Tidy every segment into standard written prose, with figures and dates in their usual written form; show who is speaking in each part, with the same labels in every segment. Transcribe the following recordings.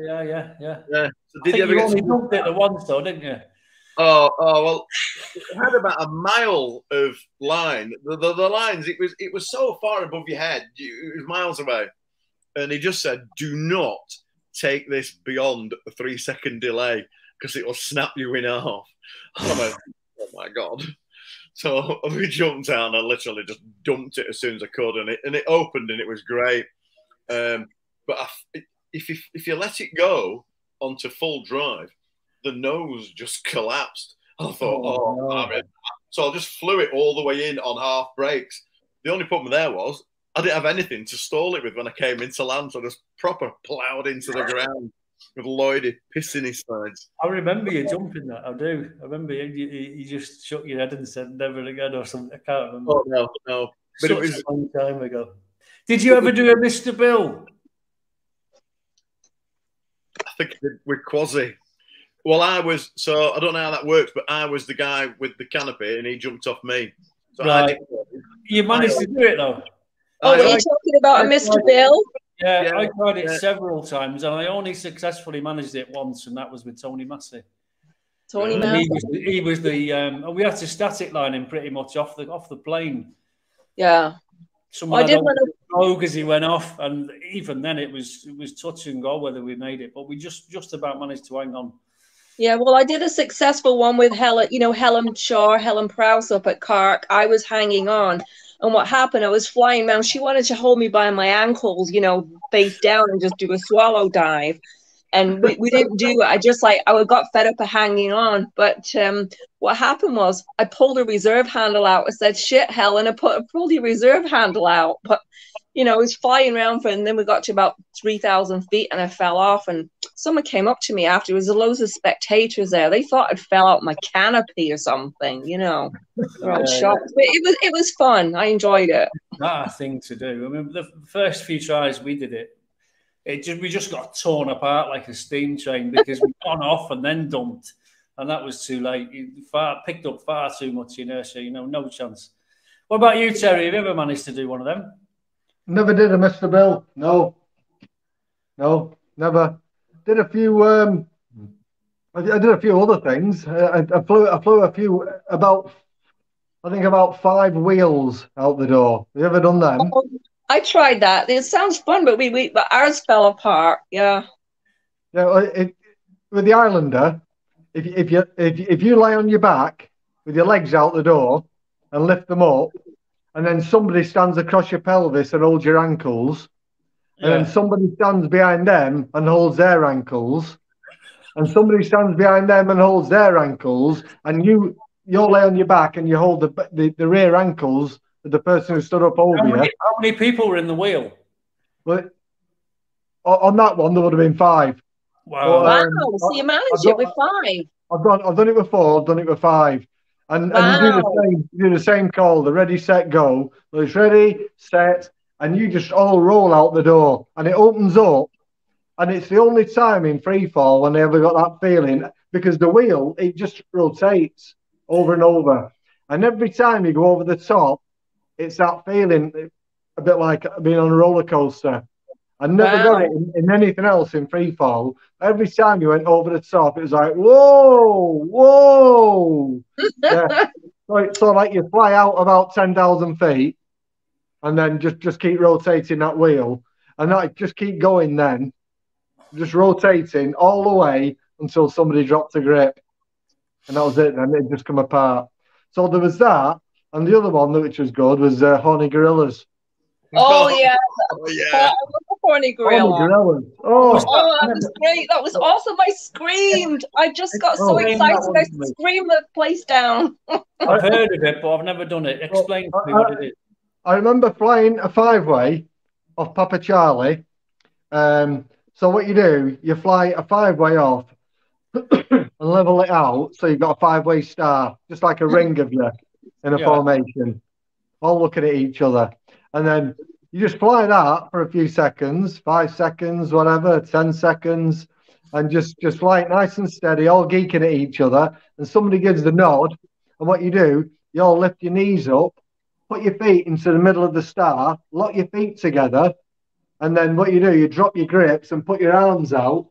Speaker 1: Yeah.
Speaker 2: So
Speaker 1: I think you only jumped it the once, though, didn't you?
Speaker 2: Oh, well, it had about a mile of line. The lines, it was so far above your head, it was miles away. And he just said, do not take this beyond a 3-second delay because it will snap you in half. I went, oh my God. So we jumped down. I literally just dumped it as soon as I could, and it opened, and it was great. But if you let it go onto full drive, the nose just collapsed. I thought, no. So I just flew it all the way in on half brakes. The only problem there was I didn't have anything to stall it with when I came into land, so I just proper ploughed into the ground with Lloydie pissing his sides.
Speaker 1: I remember you jumping that. I do. I remember you just shook your head and said never again or something. I can't remember.
Speaker 2: Oh, no.
Speaker 1: But it was a long time ago. Did you ever do a Mr. Bill?
Speaker 2: I think with Quasi. Well, I don't know how that works, but I was the guy with the canopy and he jumped off me. So
Speaker 1: right. You managed to do it though.
Speaker 3: Oh, were you talking about a Mr. Bill?
Speaker 1: Yeah, I tried it several times and I only successfully managed it once, and that was with Tony Massey.
Speaker 3: Tony Massey.
Speaker 1: He was the we had to static line him pretty much off the plane.
Speaker 3: Yeah.
Speaker 1: Someone had to go because he went off, and even then it was touch and go whether we made it, but we just about managed to hang on.
Speaker 3: Yeah, well, I did a successful one with Helen Prowse up at Cork. I was hanging on, and what happened, I was flying around. She wanted to hold me by my ankles, face down and just do a swallow dive. And we didn't do it. I got fed up of hanging on. But what happened was I pulled a reserve handle out. I said, shit, Helen, I pulled your reserve handle out. But, I was flying around and then we got to about 3,000 feet and I fell off. And someone came up to me after. There was loads of spectators there. They thought I'd fell out my canopy or something, They're all shocked. But it was fun. I enjoyed it.
Speaker 1: That a thing to do. I mean, the first few tries we did it, we just got torn apart like a steam train because we'd gone off and then dumped, and that was too late. Picked up far too much inertia, no chance. What about you, Terry? Have you ever managed to do one of them?
Speaker 4: Never did a Mr. Bill. No, never. Did a few. I did a few other things. I flew a few about 5 wheels out the door. Have you ever done them?
Speaker 3: I tried that. It sounds fun, but but ours fell apart. Yeah.
Speaker 4: Yeah. With the Islander, if you lay on your back with your legs out the door and lift them up, and then somebody stands across your pelvis and holds your ankles, and then somebody stands behind them and holds their ankles, and somebody stands behind them and holds their ankles, and you lay on your back and you hold the rear ankles of the person who stood up over you.
Speaker 1: How many people were in the wheel?
Speaker 4: Well, on that one, there would have been 5.
Speaker 3: Wow! But, so you managed it with 5.
Speaker 4: I've done it with 4. I've done it with 5. And you do the same call, the ready, set, go. So it's ready, set, and you just all roll out the door, and it opens up, and it's the only time in free fall when I ever got that feeling, because the wheel, it just rotates over and over, and every time you go over the top, it's that feeling a bit like being on a roller coaster. I never got it in anything else in free fall. Every time you went over the top, it was like, whoa. Yeah. So like you fly out about 10,000 feet and then just keep rotating that wheel. And that just keep going then. Just rotating all the way until somebody dropped a grip. And that was it. And it just come apart. So there was that. And the other one, which was good, was Horny Gorillas.
Speaker 3: Oh, yeah. Oh, yeah. I love the Horny Gorilla. Oh, that was great. That was awesome. I screamed. I just got so excited. I screamed the place down.
Speaker 1: I've heard of it, but I've never done it. Explain to me what it is.
Speaker 4: I remember flying a 5-way off Papa Charlie. So what you do, you fly a 5-way off and level it out. So you've got a 5-way star, just like a ring of you in a formation, all looking at each other. And then you just fly that for a few seconds, 5 seconds, whatever, 10 seconds, and just fly it nice and steady, all geeking at each other. And somebody gives the nod. And what you do, you all lift your knees up, put your feet into the middle of the star, lock your feet together. And then what you do, you drop your grips and put your arms out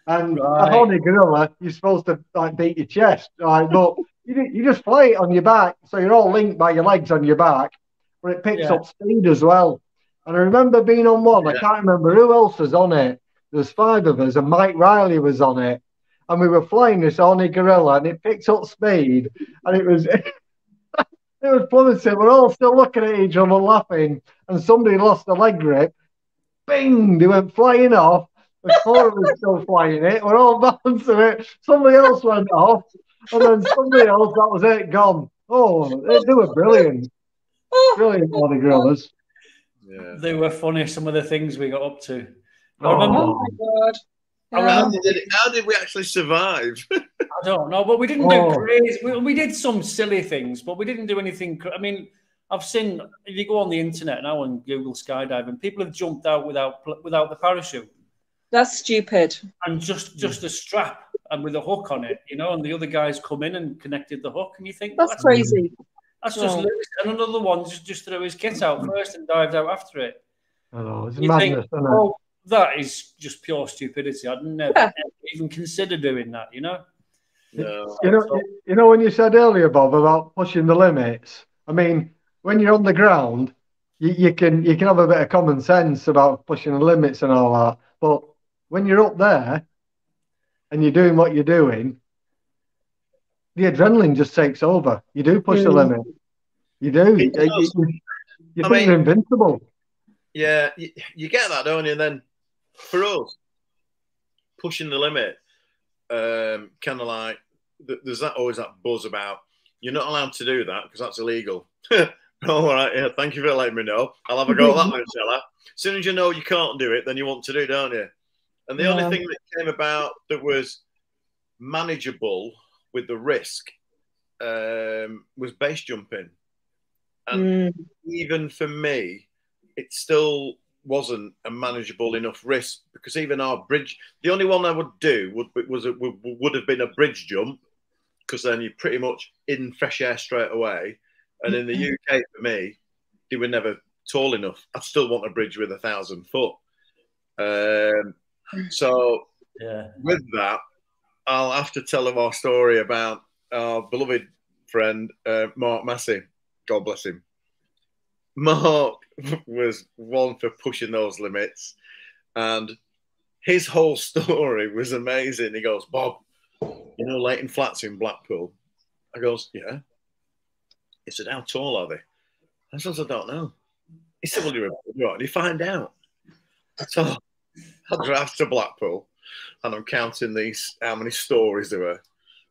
Speaker 4: And a
Speaker 1: Right.
Speaker 4: horny gorilla, you're supposed to like beat your chest, right? But you just fly it on your back, so you're all linked by your legs on your back, but it picks
Speaker 1: Yeah.
Speaker 4: up speed as well. And I remember being on one. I can't remember who else was on it. There's 5 of us, and Mike Riley was on it, and we were flying this horny gorilla, and it picked up speed, and it was. It was plummeting. We're all still looking at each other laughing, and somebody lost the leg grip. Bing! They went flying off. The 4 of us still flying it. We're all balancing it. Somebody else went off, and then somebody else. That was it. Gone. Oh, they were brilliant. Brilliant, all the gorillas.
Speaker 2: Yeah.
Speaker 1: They were funny. Some of the things we got up to. I
Speaker 4: Oh.
Speaker 1: remember.
Speaker 3: Oh my God.
Speaker 2: How did we actually survive?
Speaker 1: I don't know, but we didn't do crazy. We did some silly things, but we didn't do anything. I mean, I've seen, if you go on the internet now and Google skydiving, people have jumped out without the parachute
Speaker 3: That's stupid.
Speaker 1: and just a strap and with a hook on it, you know. And the other guys come in and connected the hook, and you think
Speaker 3: That's crazy.
Speaker 1: That's just
Speaker 3: Oh.
Speaker 1: Lewis. And another one just threw his kit out first and dived out after it.
Speaker 4: Oh, it's
Speaker 1: You
Speaker 4: madness,
Speaker 1: think,
Speaker 4: isn't it?
Speaker 1: oh, that is just pure stupidity. I'd never
Speaker 3: Yeah.
Speaker 1: even consider doing that, you know.
Speaker 2: No.
Speaker 4: You know when you said earlier, Bob, about pushing the limits. I mean, when you're on the ground, you can have a bit of common sense about pushing the limits and all that. But when you're up there and you're doing what you're doing, the adrenaline just takes over. You do push the limit. You do.
Speaker 2: It does.
Speaker 4: You
Speaker 2: I
Speaker 4: think
Speaker 2: mean-
Speaker 4: you're invincible.
Speaker 2: Yeah, you get that, don't you? And then for us, pushing the limit, kind of like there's always that buzz about you're not allowed to do that because that's illegal. All right, yeah, thank you for letting me know. I'll have a go at that then, shall I? As soon as you know you can't do it, then you want to do it, don't you? And the only thing that came about that was manageable with the risk was base jumping. And even for me, it still wasn't a manageable enough risk because even our bridge, the only one I would do would have been a bridge jump because then you're pretty much in fresh air straight away. And in the UK, for me, they were never tall enough. I'd still want a bridge with 1,000 foot. So with that, I'll have to tell them our story about our beloved friend, Mark Massey. God bless him. Mark was one for pushing those limits. And his whole story was amazing. He goes, Bob, you know Leighton Flats in Blackpool? I goes, yeah. He said, how tall are they? I said, I don't know. He said, well, you're right. You find out. So I drive to Blackpool and I'm counting how many stories there were.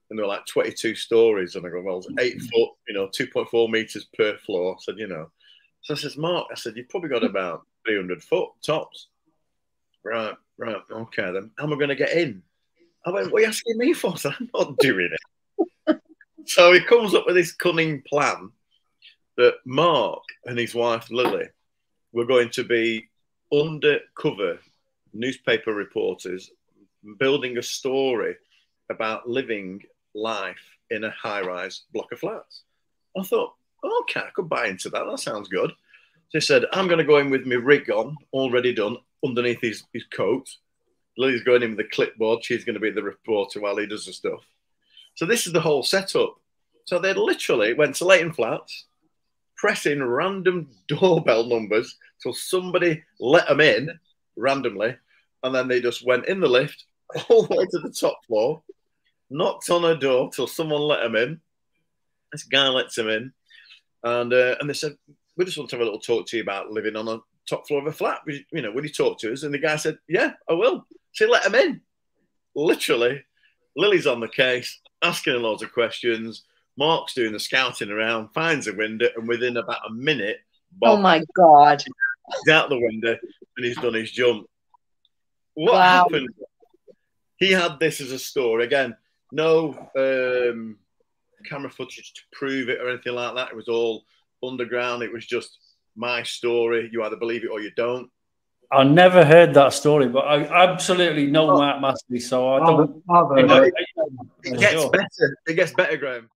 Speaker 2: And there were like 22 stories. And I go, well, it's 8 foot, 2.4 meters per floor. I said, So I says, Mark, I said, you've probably got about 300 foot tops. Right. Okay, then. How am I going to get in? I went, what are you asking me for? I said, I'm not doing it. So he comes up with this cunning plan that Mark and his wife, Lily, were going to be undercover newspaper reporters building a story about living life in a high-rise block of flats. I thought, okay, I could buy into that. That sounds good. So he said, I'm going to go in with my rig on, already done, underneath his coat. Lily's going in with the clipboard. She's going to be the reporter while he does the stuff. So this is the whole setup. So they literally went to Leighton Flats, pressing random doorbell numbers till somebody let them in randomly. And then they just went in the lift all the way to the top floor, knocked on a door till someone let them in. This guy lets him in. And they said, we just want to have a little talk to you about living on a top floor of a flat. Will you talk to us? And the guy said, yeah, I will. So he let him in. Literally, Lily's on the case, asking him loads of questions. Mark's doing the scouting around, finds a window, and within about a minute,
Speaker 3: Oh my God.
Speaker 2: he's out the window and he's done his jump. What
Speaker 3: Wow.
Speaker 2: happened? He had this as a story. Again, no camera footage to prove it or anything like that. It was all underground. It was just my story. You either believe it or you don't.
Speaker 1: I never heard that story, but I absolutely know Mark Massey, so I don't.
Speaker 4: I've heard it.
Speaker 2: It gets better. It gets better, Graham.